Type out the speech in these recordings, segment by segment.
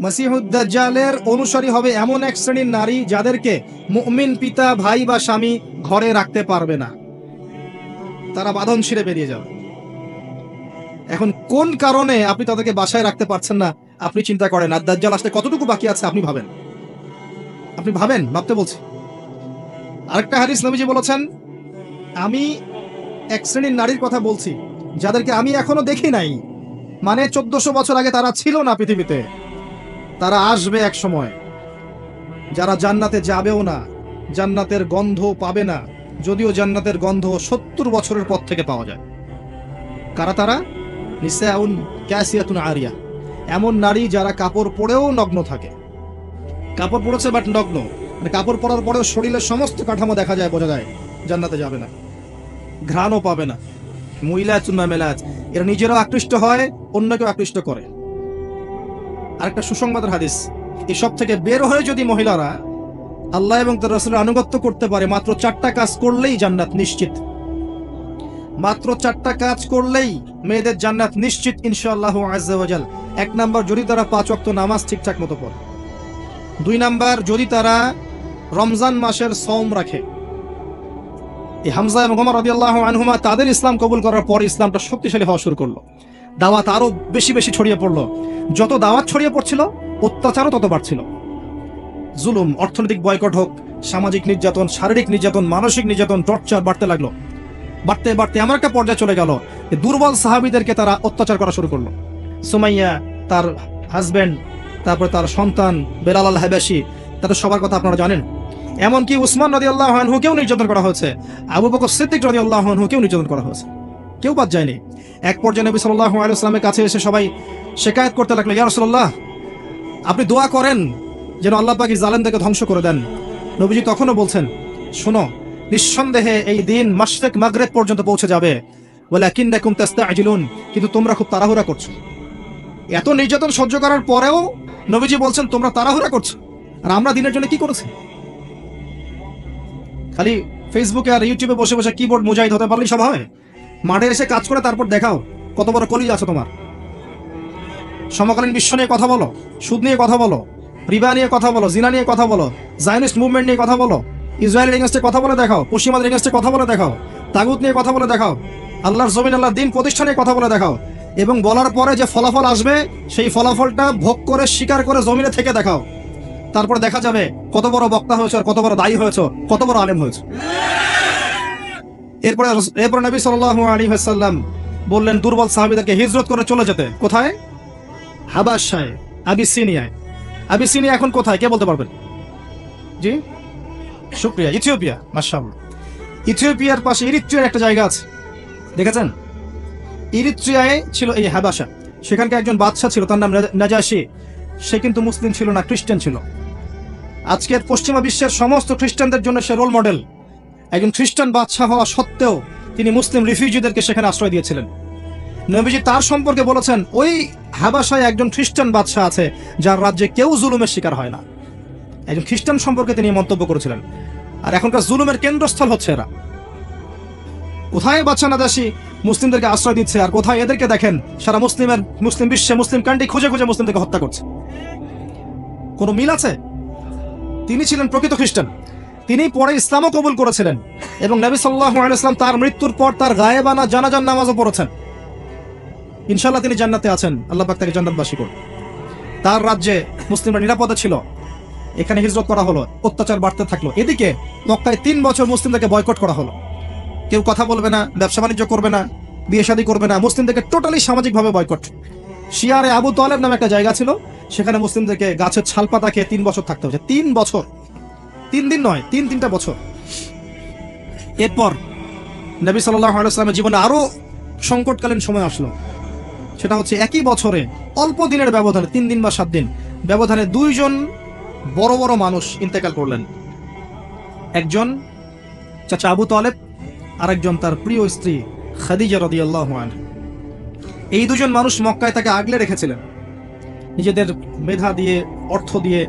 মসিহুদ দাজ্জালের অনুসারী হবে এমন এক শ্রেণীর নারী যাদেরকে মুমিন পিতা, ভাই বা স্বামী ঘরে রাখতে পারবে না, তারা বাঁধন ছিঁড়ে বেরিয়ে যাবে। এখন কোন কারণে আপনি তাদেরকে বাসায় রাখতে পারছেন না আপনি চিন্তা করেন, আর দাজ্জাল আসতে কতটুকু বাকি আছে আপনি ভাবেন। ভাবতে বলছি। আরেকটা হাদিস নবীজি বলেছেন, আমি এক শ্রেণীর নারীর কথা বলছি যাদেরকে আমি এখনো দেখি নাই, মানে 1400 বছর আগে তারা ছিল না পৃথিবীতে, তারা আসবে এক সময়, যারা জান্নাতে যাবেও না, জান্নাতের গন্ধ পাবে না, যদিও জান্নাতের গন্ধ 70 বছরের পর থেকে পাওয়া যায়। কারা তারা? নিসাউন কাসিয়াতুন আরিয়া, এমন নারী যারা কাপড় পরেও নগ্ন থাকে। কাপড় পরেছে বাট নগ্ন, মানে কাপড় পরার পরেও শরীরের সমস্ত কাঠামো দেখা যায়, বোঝা যায় জান্নাতে যাবে না, ঘ্রাণও পাবে না। মুইলাতুন মামেলাত, এরা নিজেরাও আকৃষ্ট হয়, অন্যকেও আকৃষ্ট করে। আরেকটা সুসংবাদের হাদিস, এসব থেকে বের হয়ে যদি মহিলারা আল্লাহ এবং তার রাসূলের আনুগত্য করতে পারে, মাত্র 4টা কাজ করলেই জান্নাত নিশ্চিত। মাত্র 4টা কাজ করলেই মেয়েদের জান্নাত নিশ্চিত ইনশাআল্লাহু আযজা ওয়া জাল। 1 নাম্বার, যদি তারা 5 ওয়াক্ত নামাজ ঠিকঠাক মতো পড়ে। 2 নাম্বার, যদি তারা রমজান মাসের সওম রাখে। এই হামজা এবং ওমর রাদিয়াল্লাহু আনহুমা তাদের ইসলাম কবুল করার পর ইসলামটা শক্তিশালী হওয়া শুরু করলো, দাওয়াত আরো বেশি বেশি ছড়িয়ে পড়লো। যত দাওয়াত ছড়িয়ে পড়ছিল অত্যাচারও তত বাড়ছিল। জুলুম, অর্থনৈতিক বয়কট হোক, সামাজিক নির্যাতন, শারীরিক নির্যাতন, মানসিক নির্যাতন, টর্চার বাড়তে লাগলো। বাড়তে বাড়তে এমন একটা পর্যায়ে চলে গেল, দুর্বল সাহাবীদেরকে তারা অত্যাচার করা শুরু করলো। সুমাইয়া, তার হাজবেন্ড, তারপর তার সন্তান বেলাল আল হাবাশি, তাদের সবার কথা আপনারা জানেন। এমনকি উসমান রাদিয়াল্লাহু আনহুকেও নির্যাতন করা হয়েছে, আবু বকর সিদ্দিক রাদিয়াল্লাহু আনহুকেও নির্যাতন করা হয়েছে, কেউ বাদ যায়নি। এক পর্যায়ে নবী সাল্লাল্লাহু আলাইহি ওয়াসাল্লামের কাছে এসে সবাই শিকায়াত করতে লাগলো, ইয়া রাসূলুল্লাহ, আপনি দোয়া করেন যেন আল্লাহ পাক জালেমদেরকে ধ্বংস করে দেন। নবীজি তখনও বলছেন, শোনো, নিঃসন্দেহে এই দিন মাশরিক মাগরিব পর্যন্ত পৌঁছে যাবে, ওয়ালাকিন্নাকুম তাস্তাজিলুন, কিন্তু তোমরা খুব তাড়াহুড়া করছো। এত নির্যাতন সহ্য করার পরেও নবীজি বলছেন তোমরা তাড়াহুড়া করছো। আর আমরা দিনের জন্য কি করেছি? খালি ফেসবুকে আর ইউটিউবে বসে বসে কিবোর্ড মুজাহিদ হতে পারলেই সব হয়? মাঠে এসে কাজ করে তারপর দেখাও কত বড় কলিজা আছে তোমার। সমকালীন বিশ্ব নিয়ে কথা বলো, সুদ নিয়ে কথা বলো, রিবা নিয়ে কথা বলো, জিনা নিয়ে কথা বলো, জায়নিস্ট মুভমেন্ট নিয়ে কথা বলো, ইসরায়েলের এগেইনস্টে কথা বলে দেখাও, পশ্চিমাদের এগেইনস্টে কথা বলে দেখাও, তাগুত নিয়ে কথা বলে দেখাও, আল্লাহর জমিন, আল্লাহর দিন প্রতিষ্ঠানে কথা বলে দেখাও, এবং বলার পরে যে ফলাফল আসবে সেই ফলাফলটা ভোগ করে স্বীকার করে জমিনে থেকে দেখাও। তারপর দেখা যাবে কত বড় বক্তা হয়েছে, আর কত বড় দায়ী হয়েছে, কত বড় আলেম হয়েছে। এরপরে নবী সাল্লাল্লাহু আলাইহি ওয়াসাল্লাম বললেন দুর্বল সাহাবীদেরকে হিজরত করে চলে যেতে। কোথায়? হাবাশায়, আবিসিনিয়ায়। আবিসিনিয়া এখন কোথায় কে বলতে পারবেন? জি, শুকরিয়া, ইথিওপিয়া। মাশাআল্লাহ, ইথিওপিয়ার পাশে ইরিত্রিয়ার একটা জায়গা আছে, দেখেছেন? ইরিত্রিয়ায় ছিল এই হাবাশা। সেখানকার একজন বাদশা ছিল, তার নাম নাজাশি। সে কিন্তু মুসলিম ছিল না, খ্রিস্টান ছিল। আজকের পশ্চিমা বিশ্বের সমস্ত খ্রিস্টানদের জন্য সে রোল মডেল। একজন খ্রিস্টান বাদশা হওয়া সত্ত্বেও তিনি মুসলিম রিফিউজিদেরকে সেখানে আশ্রয় দিয়েছিলেন। নবীজি তার সম্পর্কে বলেছেন, ওই হাবাশায় একজন খ্রিস্টান বাদশা আছে যার রাজ্যে কেউ জুলুমের শিকার হয় না। একজন খ্রিস্টান সম্পর্কে তিনি মন্তব্য করেছিলেন। আর এখনকার জুলুমের কেন্দ্রস্থল হচ্ছে এরা। কোথায় বাদশা নাজাশি মুসলিমদেরকে আশ্রয় দিচ্ছে, আর কোথায় এদেরকে দেখেন সারা মুসলিম বিশ্বে, মুসলিম কান্ট্রি খুঁজে খুঁজে মুসলিমদেরকে হত্যা করছে। কোনো মিল আছে? তিনি ছিলেন প্রকৃত খ্রিস্টান। তিনি পরে ইসলামও কবুল করেছিলেন, এবং নবী সাল্লাল্লাহু আলাইহি ওয়াসাল্লাম তার মৃত্যুর পর তার গায়েবানা জানাজার নামাজও পড়েছেন। ইনশাআল্লাহ তিনি জান্নাতে আছেন, আল্লাহ পাক তাকে জান্নাতবাসী করুন। তার রাজ্যে মুসলিমরা নিরাপদে ছিল। এখানে হিজরত করা হলো, অত্যাচার বাড়তে থাকলো। এদিকে মক্কায় 3 বছর মুসলিমদেরকে বয়কট করা হলো। কেউ কথা বলবে না, ব্যবসা বাণিজ্য করবে না, বিয়ে শাদী করবে না, মুসলিমদেরকে টোটালি সামাজিকভাবে বয়কট। শিয়ারে আবু তালেব নামে একটা জায়গা ছিল, সেখানে মুসলিমদেরকে গাছের ছালপাতা খেয়ে 3 বছর থাকতে হচ্ছে। 3 বছর, 3 দিন নয়, 3টা বছর। এরপর নবী সাল্লাল্লাহু আলাইহি ওয়াসাল্লামের জীবনে আরো সংকটকালীন সময় আসলো। সেটা হচ্ছে একই বছরে অল্প দিনের ব্যবধানে, 3 দিন বা 7 দিন ব্যবধানে 2 জন বড় বড় মানুষ ইন্তেকাল করলেন। একজন চাচা আবু তালেব, আরেকজন তার প্রিয় স্ত্রী খাদিজা রাদিয়াল্লাহু আনহা। এই 2 জন মানুষ মক্কায় তাকে আগলে রেখেছিলেন, নিজেদের মেধা দিয়ে, অর্থ দিয়ে,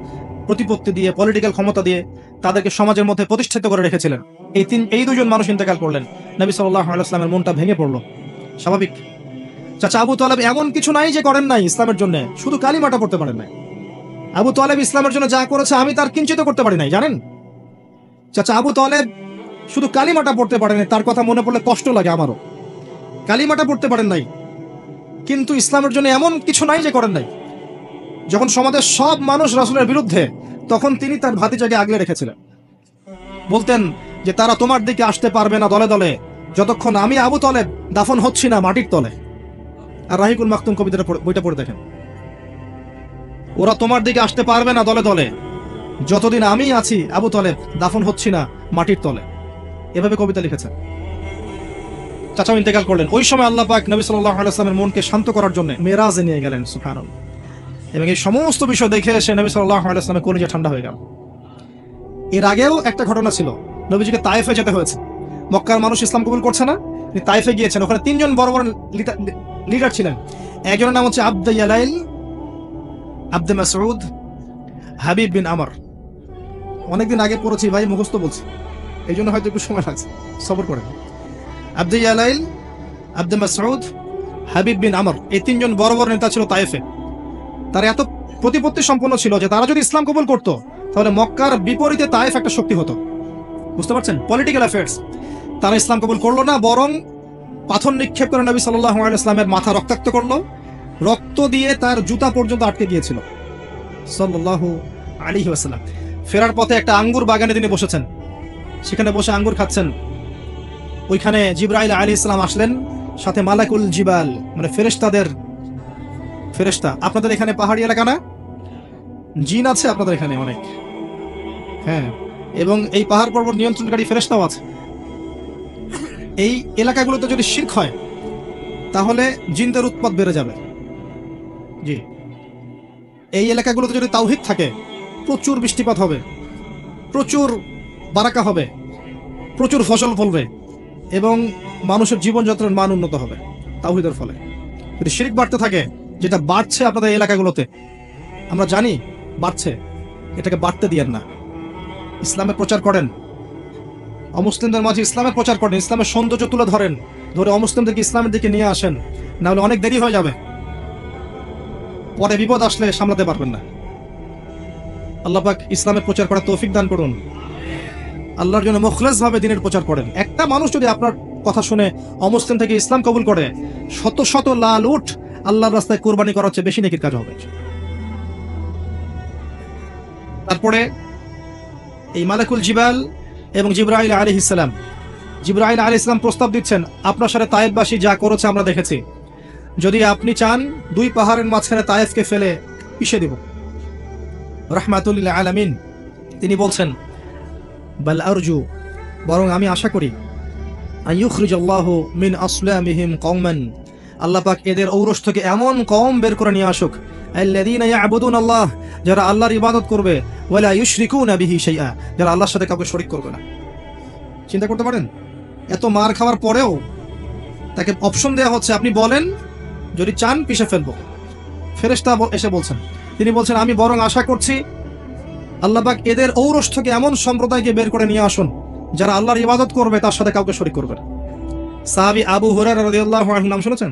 প্রতিপত্তি দিয়ে, পলিটিক্যাল ক্ষমতা দিয়ে তাদেরকে সমাজের মধ্যে প্রতিষ্ঠিত করে রেখেছিলেন। এই 2 জন মানুষ ইন্তেকাল করলেন। নবী সাল্লাল্লাহু আলাইহি ওয়াসাল্লামের মনটা ভেঙে পড়ল, স্বাভাবিক। চাচা আবু তালেব এমন কিছু নাই যে করেন নাই ইসলামের জন্য, শুধু কালিমাটা পড়তে পারেন নাই। আবু তালেব ইসলামের জন্য যা করেছে আমি তার কিঞ্চিত করতে পারি নাই, জানেন চাচা। আবু তালেব শুধু কালিমাটা পড়তে পারেনি, তার কথা মনে পড়লে কষ্ট লাগে আমারও। কালিমাটা পড়তে পারেন নাই, কিন্তু ইসলামের জন্য এমন কিছু নাই যে করেন নাই। যখন সমাজের সব মানুষ রাসূলের বিরুদ্ধে, তখন তিনি তার ভাতিজাকে আগলে রেখেছিলেন। বলতেন যে তারা তোমার দিকে আসতে পারবে না দলে দলে যতক্ষণ আমি আবু তালেব দাফন হচ্ছি না মাটির তলে। আর রাহিকুল মাকতুম কবিতাটা বইটা পড়ে দেখেন, ওরা তোমার দিকে আসতে পারবে না দলে দলে যতদিন আমি আছি আবু তালেব দাফন হচ্ছি না মাটির তলে। এভাবে কবিতা লিখেছেন। চাচাও ইন্তেকাল করলেন। ওই সময় আল্লাহ পাক নবী সাল্লাল্লাহু আলাইহি ওয়াসাল্লামের মনকে শান্ত করার জন্য মেরাজে নিয়ে গেলেন, সুবহানাল্লাহ। এবং এই সমস্ত বিষয় দেখে এসে নবী সাল্লাল্লাহু আলাইহি ওয়াসাল্লামের কলিজা ঠান্ডা হয়ে গেল। এর আগেও একটা ঘটনা ছিল, নবীজিকে তায়েফে যেতে হয়েছে। মক্কার মানুষ ইসলাম কবুল করছে না, তিনি তায়েফে গিয়েছেন। ওখানে তিনজন বড় বড় লিডার ছিলেন। একজনের নাম হচ্ছে আব্দে ইয়ালাইল, আব্দে মাসউদ, হাবিব বিন আমর। অনেকদিন আগে পড়েছি ভাই, মুখস্থ বলছি, এই জন্য হয়তো একটু সময় লাগছে, সবর করেন। আব্দে ইয়ালাইল, আব্দে মাসউদ, হাবিব বিন আমর, এই তিনজন বড় বড় নেতা ছিল তায়েফে। তারা এত প্রতিপত্তি সম্পন্ন ছিল যে তারা যদি ইসলাম কবুল করতো তাহলে মক্কার বিপরীতে তায়েফ একটা শক্তি হতো। বুঝতে পারছেন, পলিটিক্যাল অ্যাফেয়ার্স। তারা ইসলাম কবুল করলো না, বরং পাথর নিক্ষেপ করে নবী সাল্লাল্লাহু আলাইহি ওয়াসাল্লামের মাথা রক্তাক্ত করলো। রক্ত দিয়ে তার জুতা পর্যন্ত আটকে গিয়েছিল সাল্লাল্লাহু আলাইহি ওয়াসাল্লাম। ফেরার পথে একটা আঙ্গুর বাগানে তিনি বসেছেন, সেখানে বসে আঙ্গুর খাচ্ছেন। ওইখানে জিবরাইল আলাইহিস সালাম আসলেন, সাথে মালাকুল জিবাল, মানে ফেরেশতাদের ফেরেশতা। আপনাদের এখানে পাহাড়ি এলাকা না, জিন আছে আপনাদের এখানে অনেক, হ্যাঁ, এবং এই পাহাড় পর্বত নিয়ন্ত্রণকারী ফেরেশতাও আছে। এই এলাকাগুলোতে যদি শিরক হয় তাহলে জিনদের উৎপাত বেড়ে যাবে। জি, এই এলাকাগুলোতে যদি তাওহীদ থাকে প্রচুর বৃষ্টিপাত হবে, প্রচুর বারাকা হবে, প্রচুর ফসল ফলবে এবং মানুষের জীবনযাত্রার মান উন্নত হবে তাওহীদের ফলে। যদি শিরক বাড়তে থাকে, যেটা বাড়ছে আপনাদের এলাকাগুলোতে, আমরা জানি বাড়ছে, এটাকে বাড়তে দিয়েন না। ইসলামের প্রচার করেন, অমুসলিমদের মাঝে ইসলামের প্রচার করেন, ইসলামের সৌন্দর্য তুলে ধরেন, ধরে অমুসলিমদেরকে ইসলামের দিকে নিয়ে আসেন, না হলে অনেক দেরি হয়ে যাবে, পরে বিপদ আসলে সামলাতে পারবেন না। আল্লাহ পাক ইসলামের প্রচার করার তৌফিক দান করুন। আল্লাহর জন্য মুখলেস ভাবে দ্বীনের প্রচার করেন। একটা মানুষ যদি আপনার কথা শুনে অমুসলিম থেকে ইসলাম কবুল করে, শত শত লাল উট আল্লাহর রাস্তায় কুরবানি করার চেয়ে বেশি নেকির কাজ হবে। তারপরে এই মালাকুল জিবাল এবং জিবরাইল আলাইহিস সালাম, জিবরাইল আলাইহিস সালাম প্রস্তাব দিচ্ছেন, আপনার সাথে তায়েফবাসী যা করেছে আমরা দেখেছি, যদি আপনি চান দুই পাহাড়ের মাঝখানে তায়েফকে ফেলে পিষে দিব। রাহমাতুল লিল আলামিন তিনি বলছেন, বাল আরজু, বরং আমি আশা করি, আইয়ুখরিজাল্লাহু মিন আসলামিহিম কওমান, আল্লাহ পাক এদের ঔরস থেকে এমন কওম বের করে নিয়ে আসুক, আল্লাযীনা ইয়াবুদুনাল্লাহ, যারা আল্লাহর ইবাদত করবে, ওয়ালা ইউশরিকুনা বিহি শাইআ, যারা আল্লাহর সাথে কাউকে শরীক করবে না। চিন্তা করতে পারেন, এত মার খাওয়ার পরেও তাকে অপশন দেওয়া হচ্ছে, আপনি বলেন যদি চান পিষে ফেলবো। ফেরেশতা এসে বলছেন, তিনি বলছেন আমি বরং আশা করছি আল্লাহ পাক এদের ঔরস থেকে এমন সম্প্রদায়কে বের করে নিয়ে আসুন যারা আল্লাহর ইবাদত করবে, তার সাথে কাউকে শরীক করবে না। সাহাবী আবু হুরায়রা রাদিয়াল্লাহু আনহু নাম শুনেছেন?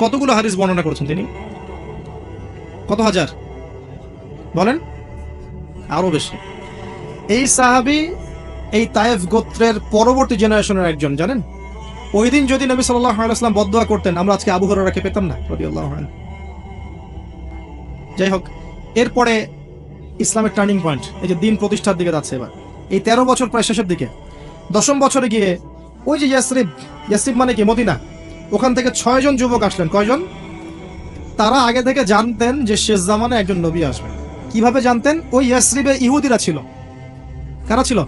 কতগুলো হাদিস বর্ণনা করেছেন তিনি? কত হাজার বলেন? আরো বেশি। এই সাহাবী এই তায়েফ গোত্রের পরবর্তী জেনারেশনের একজন, জানেন? ওই দিন যদি নবী সাল্লাল্লাহু আলাইহি ওয়াসাল্লাম বদদুয়া করতেন, আমরা আজকে আবু হুরায়রাকে পেতাম না রাদিয়াল্লাহু আনহু। যাই হোক, এরপরে ইসলামের টার্নিং পয়েন্ট, এই যে দিন প্রতিষ্ঠার দিকে যাচ্ছে এবার, এই 13 বছর প্রায় শেষের দিকে, 10ম বছরে গিয়ে ওই যে ইয়াসরিব, ইয়াসরিব মানে কি মদিনা, ওখান থেকে 6 জন যুবক আসলেন। কয়জন? তারা আগে থেকে জানতেন যে শেষ জামানে একজন নবী আসবে। কিভাবে জানতেন? ওই ইয়াসরিবে ইহুদিরা ছিল। কারা ছিল?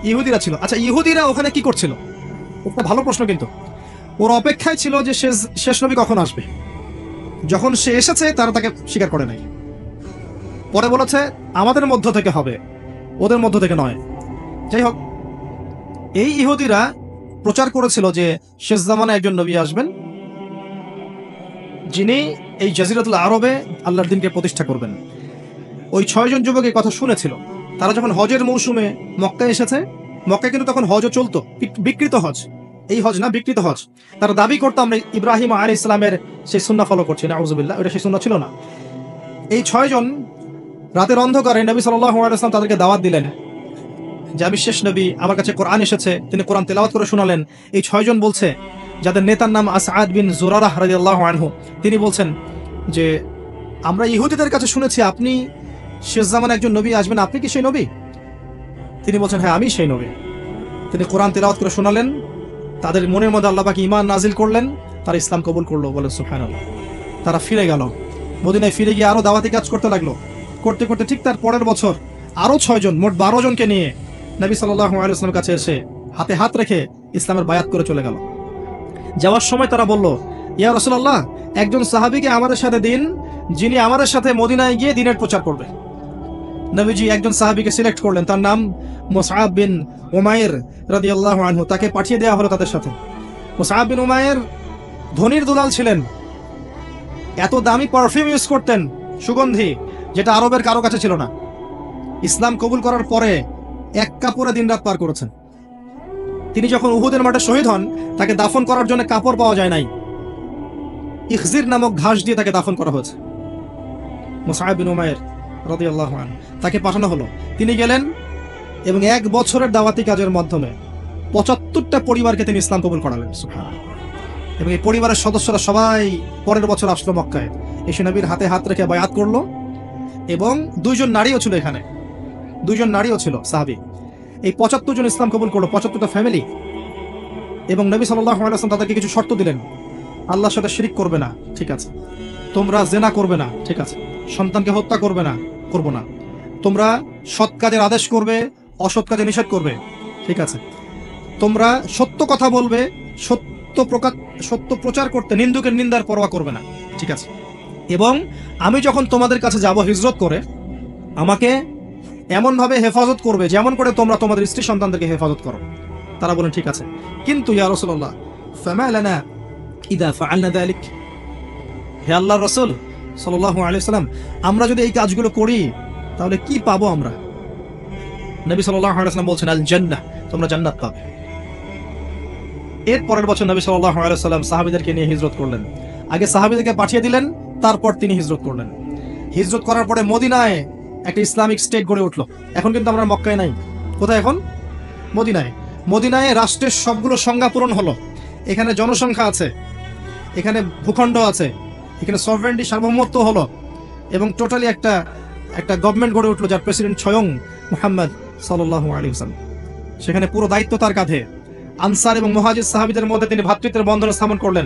ইহুদিরা ছিল। আচ্ছা, ইহুদিরা ওখানে কি করছিল? একটা ভালো প্রশ্ন, কিন্তু ওর অপেক্ষায় ছিল যে শেষ নবী কখন আসবে। যখন সে এসেছে তারা তাকে স্বীকার করে নাই। পরে বলেছে আমাদের মধ্য থেকে হবে, ওদের মধ্য থেকে নয়। যাই হোক, এই ইহুদিরা প্রচার করেছিল যে শেষ জামানে একজন নবী আসবেন, যিনি এই জাজিরাতুল আরবে আল্লাহর দ্বীনকে প্রতিষ্ঠা করবেন। ওই 6 জন যুবক এই কথা শুনেছিল। তারা যখন হজের মৌসুমে মক্কায় এসেছে, মক্কায় কিন্তু তখন হজও চলতো, বিকৃত হজ, এই হজ না, বিকৃত হজ। তারা দাবি করতো আমরা ইব্রাহিম আলাইহিস সালামের সেই সুন্নাহ ফলো করছি, নাউযুবিল্লাহ, ওটা সেই সুন্নাহ ছিল না। এই 6 জন রাতের অন্ধকারে নবী সাল্লাল্লাহু আলাইহি ওয়াসাল্লাম তাদেরকে দাওয়াত দিলেন যে আমি শেষ নবী, আমার কাছে কোরআন এসেছে। তিনি কোরআন তেলাওয়াত করে শোনালেন। এই 6 জন বলছে, যাদের নেতার নাম আসআদ বিন জুরারাহ রাদিয়াল্লাহু আনহু, তিনি বলছেন যে আমরা ইহুদিদের কাছে শুনেছি আপনি শেষ জামানে একজন নবী আসবেন, আপনি কি সেই নবী? তিনি বলছেন হ্যাঁ, আমি সেই নবী। তিনি কোরআন তেলাওয়াত করে শোনালেন, তাদের মনের মধ্যে আল্লাহ পাক ঈমান নাজিল করলেন, তারা ইসলাম কবুল করলো। বলেন সুবহানাল্লাহ। তারা ফিরে গেল, মদিনায় ফিরে গিয়ে আরো দাওয়াতি কাজ করতে লাগলো। করতে করতে ঠিক তার পরের বছর আরো 6 জন, মোট 12 জনকে নিয়ে নবী সাল্লাল্লাহু আলাইহি ওয়াসাল্লামের কাছে এসে হাতে হাত রেখে ইসলামের বায়াত করে চলে গেল। যাওয়ার সময় তারা বলল, ইয়া রাসূলুল্লাহ, একজন সাহাবীকে আমাদের সাথে দিন, যিনি আমাদের সাথে মদিনায় গিয়ে দ্বীনের প্রচার করবে। নবীজি একজন সাহাবীকে সিলেক্ট করলেন, তার নাম মুসআব বিন উমাইর রাদিয়াল্লাহু আনহু। তাকে পাঠিয়ে দেওয়া হলো তাদের সাথে। মুসআব বিন উমাইর ধনির দুলাল ছিলেন, এত দামি পারফিউম ইউজ করতেন, সুগন্ধি, যেটা আরবের কারো কাছে ছিল না। ইসলাম কবুল করার পরে এক কাপড়ে দিনরাত পার করেছেন। তিনি যখন উহুদের মাঠে শহীদ হন, তাকে দাফন করার জন্য কাপড় পাওয়া যায় নাই, ইখজির নামক ঘাস দিয়ে তাকে দাফন করা হয়েছে। মুসআব বিন উমাইর রাদিয়াল্লাহু আনহু, তাকে পাঠানো হলো। তিনি গেলেন এবং 1 বছরের দাওয়াতি কাজের মাধ্যমে 75টা পরিবারকে তিনি ইসলাম কবুল করালেন। সুবহানাল্লাহ। এবং এই পরিবারের সদস্যরা সবাই পরের বছর আসলো মক্কায়, এসে নবীর হাতে হাত রেখে বায়াত করলো। এবং 2 জন নারীও ছিল এখানে, 2 জন নারীও ছিল সাহাবী। এই 75 জন ইসলাম কবুল করলো, 75টা ফ্যামিলি। এবং নবী সাল্লাল্লাহু আলাইহি ওয়াসাল্লাম তাদেরকে কিছু শর্ত দিলেন। আল্লাহর সাথে শিরিক করবে না, ঠিক আছে। তোমরা জেনা করবে না, ঠিক আছে। সন্তানকে হত্যা করবে না, করব না। তোমরা সৎ কাজের আদেশ করবে, অসৎ কাজে নিষেধ করবে, ঠিক আছে। তোমরা সত্য কথা বলবে, সত্য প্রচার করতে নিন্দুকের নিন্দার পরোয়া করবে না, ঠিক আছে। এবং আমি যখন তোমাদের কাছে যাব হিজরত করে, আমাকে এমন ভাবে হেফাজত করবে যেমন করে তোমরা তোমাদের স্ত্রী সন্তানদেরকে হেফাজত করো। তারা বলেন ঠিক আছে, কিন্তু ইয়া রাসূলুল্লাহ ফামা লানা ইদা ফাআলনা যালিক, হে আল্লাহর রাসূল সাল্লাল্লাহু আলাইহি ওয়াসাল্লাম, আমরা যদি এই কাজগুলো করি তাহলে কি পাবো আমরা? নবী সাল্লাল্লাহু আলাইহি ওয়াসাল্লাম বলছেন আল জান্নাহ, তোমরা জান্নাত পাবে। এর পরের বছর নবী সাল্লাল্লাহু আলাইহি ওয়াসাল্লাম সাহাবীদেরকে নিয়ে হিজরত করলেন। আগে সাহাবীদেরকে পাঠিয়ে দিলেন, তারপর তিনি হিজরত করলেন। হিজরত করার পরে মদিনায় একটা ইসলামিক স্টেট গড়ে উঠলো। এখন কিন্তু আমরা মক্কায় নাই, কোথায় এখন? মদিনায়। মদিনায় রাষ্ট্রের সবগুলো সংজ্ঞা পূরণ হলো। এখানে জনসংখ্যা আছে, এখানে ভূখণ্ড আছে, এখানে সভরেন্টি সার্বভৌমত্ব হলো, এবং টোটালি একটা গভর্নমেন্ট গড়ে উঠলো, যার প্রেসিডেন্ট স্বয়ং মুহাম্মদ সাল্লাল্লাহু আলাইহি ওয়াসাল্লাম। সেখানে পুরো দায়িত্ব তার কাঁধে। আনসার এবং মুহাজির সাহাবীদের মধ্যে তিনি ভ্রাতৃত্বের বন্ধন স্থাপন করলেন।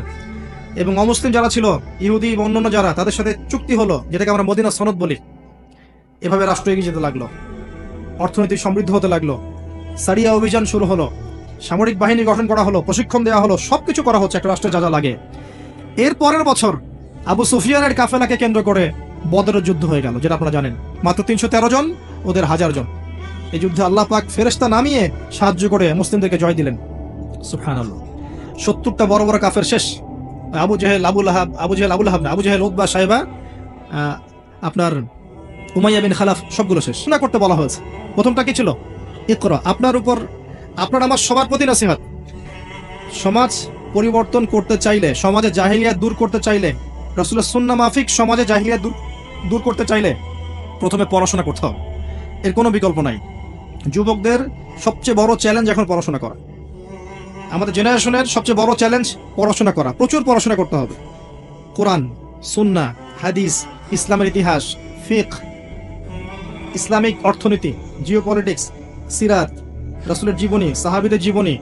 এবং অমুসলিম যারা ছিল, ইহুদি এবং অন্যান্য যারা, তাদের সাথে চুক্তি হলো, যেটাকে আমরা মদিনা সনদ বলি। এভাবে রাষ্ট্র এগিয়ে যেতে লাগলো, অর্থনীতি সমৃদ্ধ হতে লাগলো। সারিয়া অভিযান শুরু হলো, সামরিক বাহিনী গঠন করা হলো, প্রশিক্ষণ দেওয়া হলো, সবকিছু করা হচ্ছে একটা রাষ্ট্রে যা যা লাগে। এর পরের বছর আবু সুফিয়ানের কাফেলাকে কেন্দ্র করে বদরের যুদ্ধ হয়ে গেল, যেটা আপনারা জানেন। মাত্র 313 জন, ওদের 1000 জন। এই যুদ্ধে আল্লাহ পাক ফেরেশতা নামিয়ে সাহায্য করে মুসলিমদেরকে জয় দিলেন। সুবহানাল্লাহ। 70টা বড় বড় কাফের শেষ। আবু জেহেল, আবু জেহেল, উতবা, সাইবা, আপনার উমাইয়া বিন খালাফ, সবগুলো শেষ। না করতে বলা হয়েছে। প্রথমটা কি ছিল? ইকরা। আপনার আমার সবার প্রতি নসিহত। সমাজ পরিবর্তন করতে চাইলে, সমাজে জাহিলিয়াত দূর করতে চাইলে, রাসূলের সুন্নাহ মাফিক সমাজে জাহিলিয়াত দূর করতে চাইলে প্রথমে পড়াশোনা করতে হবে, এর কোনো বিকল্প নাই। যুবকদের সবচেয়ে বড় চ্যালেঞ্জ এখন পড়াশোনা করা। আমাদের জেনারেশনের সবচেয়ে বড় চ্যালেঞ্জ পড়াশোনা করা। প্রচুর পড়াশোনা করতে হবে। কোরআন, সুন্নাহ, হাদিস, ইসলামের ইতিহাস, ফিকহ, ইসলামিক অর্থনীতি, জিওপলিটিক্স, সিরাত, রাসূলের জীবনী, সাহাবীদের জীবনী,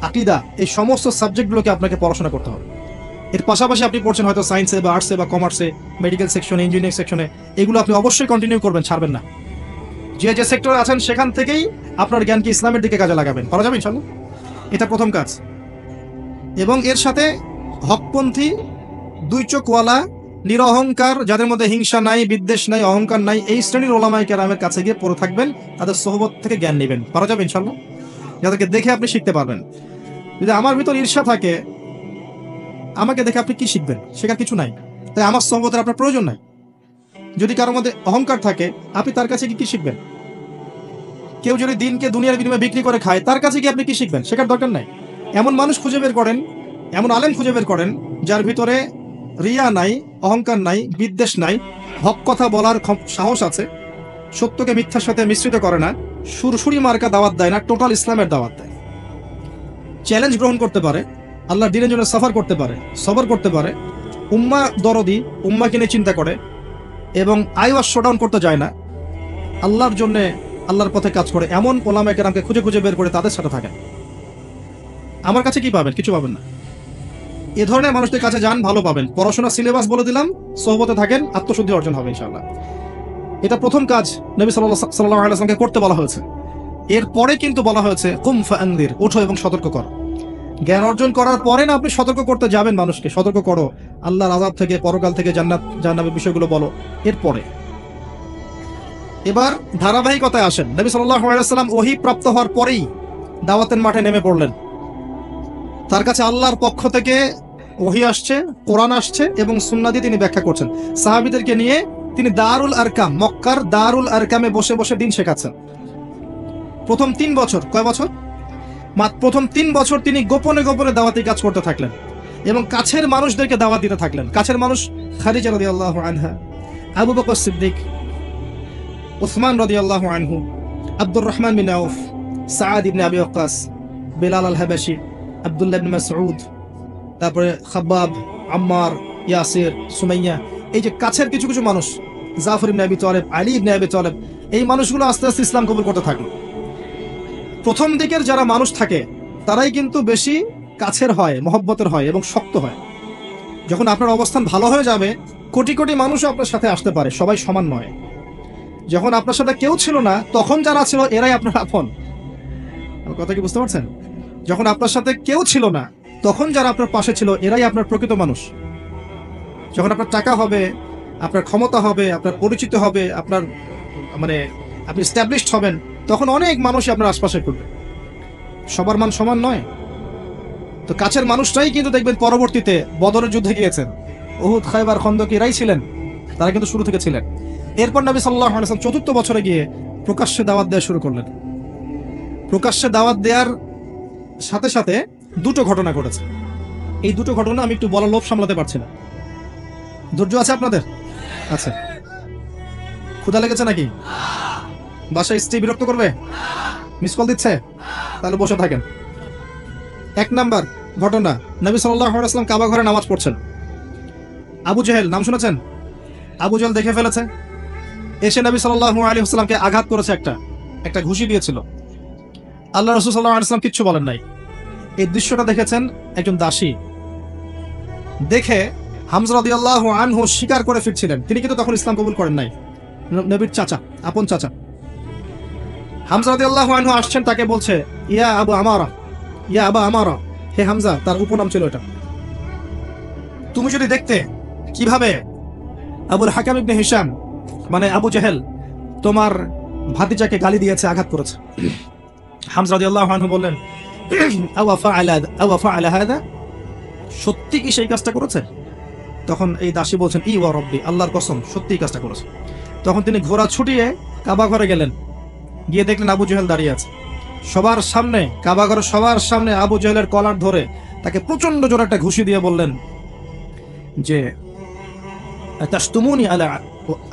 আকীদা, এই সমস্ত সাবজেক্টগুলোকে আপনাকে পড়াশোনা করতে হবে। এর পাশাপাশি আপনি পড়ছেন হয়তো সায়েন্সে বা আর্টসে বা কমার্সে, মেডিকেল সেকশনে, ইঞ্জিনিয়ারিং সেকশনে, এগুলো আপনি অবশ্যই কন্টিনিউ করবেন, ছাড়বেন না। যে সেক্টরে আছেন সেখান থেকেই আপনার জ্ঞানকে ইসলামের দিকে কাজে লাগাবেন, পারা যাবে ইনশাআল্লাহ। এটা প্রথম কাজ। এবং এর সাথে হকপন্থী, দুই চোখওয়ালা, নিরহংকার, যাদের মধ্যে হিংসা নাই, বিদ্বেষ নাই, অহংকার নাই, এই শ্রেণীর ওলামায়ে কেরামের কাছে গিয়ে পড়ে থাকবেন, তাদের সোহবত থেকে জ্ঞান নেবেন, পারা যাবে ইনশাআল্লাহ। যাদেরকে দেখে আপনি শিখতে পারবেন। যদি আমার ভিতর ঈর্ষা থাকে, আমাকে দেখে আপনি কি শিখবেন? শেখার কিছু নাই। তাই আমার সোহবতের আপনার প্রয়োজন নাই। যদি কারোর মধ্যে অহংকার থাকে, আপনি তার কাছে কি শিখবেন? কেউ যদি দিনকে দুনিয়ার বিনিময়ে বিক্রি করে খায়, তার কাছে কি আপনি কি শিখবেন? শেখার দরকার নাই। এমন মানুষ খুঁজে বের করেন, এমন আলেম খুঁজে বের করেন, যার ভিতরে রিয়া নাই, অহংকার নাই, বিদ্বেষ নাই, হক কথা বলার সাহস আছে, সত্যকে মিথ্যার সাথে মিশ্রিত করে না, সুরসুরি মার্কা দাওয়াত দেয় না, টোটাল ইসলামের দাওয়াত দেয়। চ্যালেঞ্জ গ্রহণ করতে পারে, আল্লাহর দ্বীনের জন্য সাফার করতে পারে, সবর করতে পারে, উম্মা দরদি, উম্মাকে নিয়ে চিন্তা করে, এবং আইওয়াজ শোডাউন করতে যায় না, আল্লাহর জন্য আল্লাহর পথে কাজ করে, এমন ওলামায়ে কেরামকে খুঁজে খুঁজে বের করে তাদের সাথে থাকে। আমার কাছে কি পাবেন? কিছু পাবেন না। এ ধরনের মানুষদের কাছে যান, ভালো পাবেন। পড়াশোনা সিলেবাস বলে দিলাম, সোহবতে থাকেন, আত্মশুদ্ধি অর্জন হবে ইনশাআল্লাহ। এটা প্রথম কাজ নবী সাল্লাল্লাহু আলাইহি ওয়াসাল্লামকে করতে বলা হয়েছে। এরপরে কিন্তু বলা হয়েছে কুম ফাআনদির, ওঠো এবং সতর্ক কর। জ্ঞান অর্জন করার পরে না আপনি সতর্ক করতে যাবেন মানুষকে, সতর্ক করো আল্লাহর আযাব থেকে, পরকাল থেকে, জান্নাত জাহান্নামের বিষয়গুলো বলো। এরপরে এবার ধারাবাহিকতায় আসেন। নবী সাল্লাল্লাহু আলাইহি ওয়াসাল্লাম ওহী প্রাপ্ত হওয়ার পরেই দাওয়াতের মাঠে নেমে পড়লেন। তার কাছে আল্লাহর পক্ষ থেকে ওহী আসছে, কোরআন আসছে এবং সুন্নাহ দিয়ে তিনি ব্যাখ্যা করছেন। সাহাবীদেরকে নিয়ে তিনি দারুল আরকাম, মক্কার দারুল আরকামে বসে বসে দিন শেখাচ্ছেন। প্রথম 3 বছর, কয় বছর? প্রথম 3 বছর তিনি গোপনে গোপনে দাওয়াতি কাজ করতে থাকলেন এবং কাছের মানুষদেরকে দাওয়াত দিতে থাকলেন। কাছের মানুষ খাদিজা রাদিয়াল্লাহু আনহা, আবু বকর সিদ্দিক, উসমান রাদিয়াল্লাহু আনহু, আব্দুর রহমান বিন আউফ, সাআদ ইবনে আবি ওয়াক্কাস, বিলাল আল হাবাশি, আব্দুল্লাহ ইবনে মাসউদ, তারপরে খাব্বাব, আম্মার, ইয়াসির, সুমাইয়া। এই যে কাছের কিছু কিছু মানুষ, জাফর ইবনে আবি তালেব, আলী ইবনে আবি তালেব, এই মানুষগুলো আস্তে আস্তে ইসলাম কবুল করতে থাকলো। প্রথম দিকের যারা মানুষ থাকে তারাই কিন্তু বেশি কাছের হয়, মহব্বতের হয় এবং শক্ত হয়। যখন আপনার অবস্থান ভালো হয়ে যাবে, কোটি কোটি মানুষও আপনার সাথে আসতে পারে, সবাই সমান নয়। যখন আপনার সাথে কেউ ছিল না, তখন যারা ছিল এরাই আপনার আপন। আমার কথা কি বুঝতে পারছেন? যখন আপনার সাথে কেউ ছিল না, তখন যারা আপনার পাশে ছিল এরাই আপনার প্রকৃত মানুষ। যখন আপনার টাকা হবে, আপনার ক্ষমতা হবে, আপনার পরিচিত হবে, আপনার আপনি এস্টাবলিশড হবেন, তখন অনেক মানুষই আপনার আশপাশে করবে। সবার মান সমান নয়। তো কাছের মানুষটাই কিন্তু দেখবেন পরবর্তীতে বদরের যুদ্ধে গিয়েছেন, উহুদ, খায়বার, খন্দক এরাই ছিলেন, তারা কিন্তু শুরু থেকে ছিলেন। এরপর নবী সাল্লাল্লাহু আলাইহি ওয়াসাল্লাম ৪র্থ বছরে গিয়ে প্রকাশ্যে দাওয়াত দেওয়া শুরু করলেন। প্রকাশ্যে দাওয়াত দেওয়ার সাথে সাথে দুটো ঘটনা ঘটেছে। এই দুটো ঘটনা আমি একটু বলার লোভ সামলাতে পারছি না। ধৈর্য আছে আপনাদের? আচ্ছা, ক্ষুধা লেগেছে নাকি? বাসায় স্ত্রী বিরক্ত করবে? মিস কল দিচ্ছে? তাহলে বসে থাকেন। 1 নাম্বার ঘটনা, নবী সাল্লাল্লাহু আলাইহি ওয়াসাল্লাম কাবা ঘরে নামাজ পড়ছেন। আবু জেহেল, নাম শুনেছেন? আবু জেহেল দেখে ফেলেছে, এসে নবী সাল্লাল্লাহু আলাইহি ওয়াসাল্লামকে আঘাত করেছে, একটা ঘুষি দিয়েছিল। আল্লাহ রাসূল সাল্লাল্লাহু আলাইহি ওয়াসাল্লাম কিচ্ছু বলেন নাই। এই দৃশ্যটা দেখেছেন একজন দাসী। দেখে হামজা রাদিয়াল্লাহু আনহু স্বীকার করে ফিরছিলেন। তিনি কিন্তু তখন ইসলাম কবুল করেন নাই, নবীর চাচা, আপন চাচা। হামজা রাদিয়াল্লাহু আনহু আসছেন, তাকে বলছে ইয়া আবু আমারা, ইয়া আবা আমারা, হে হামজা, তার উপনাম ছিল এটা। তুমি যদি দেখতে কিভাবে আবুল হাকাম ইবনে হিশাম আবু জেহেল তোমার ভাতিজাকে গালি দিয়েছে, আঘাত করেছে। হামজা রাদিয়াল্লাহু আনহু বললেন আওয়া ফাআলা হাদা, সত্যি কি সেই কাজটা করেছে? তখন এই দাসী বলছেন ই ওয়া রব্বি, আল্লাহর কসম, সত্যি কাজটা করেছে। তখন তিনি ঘোড়া ছুটিয়ে কাবা ঘরে গেলেন, গিয়ে দেখলেন আবু জেহেল দাঁড়িয়ে আছে সবার সামনে, কাবা ঘরের সবার সামনে। আবু জেহেলের কলার ধরে তাকে প্রচন্ড জোরে একটা ঘুষি দিয়ে বললেন যে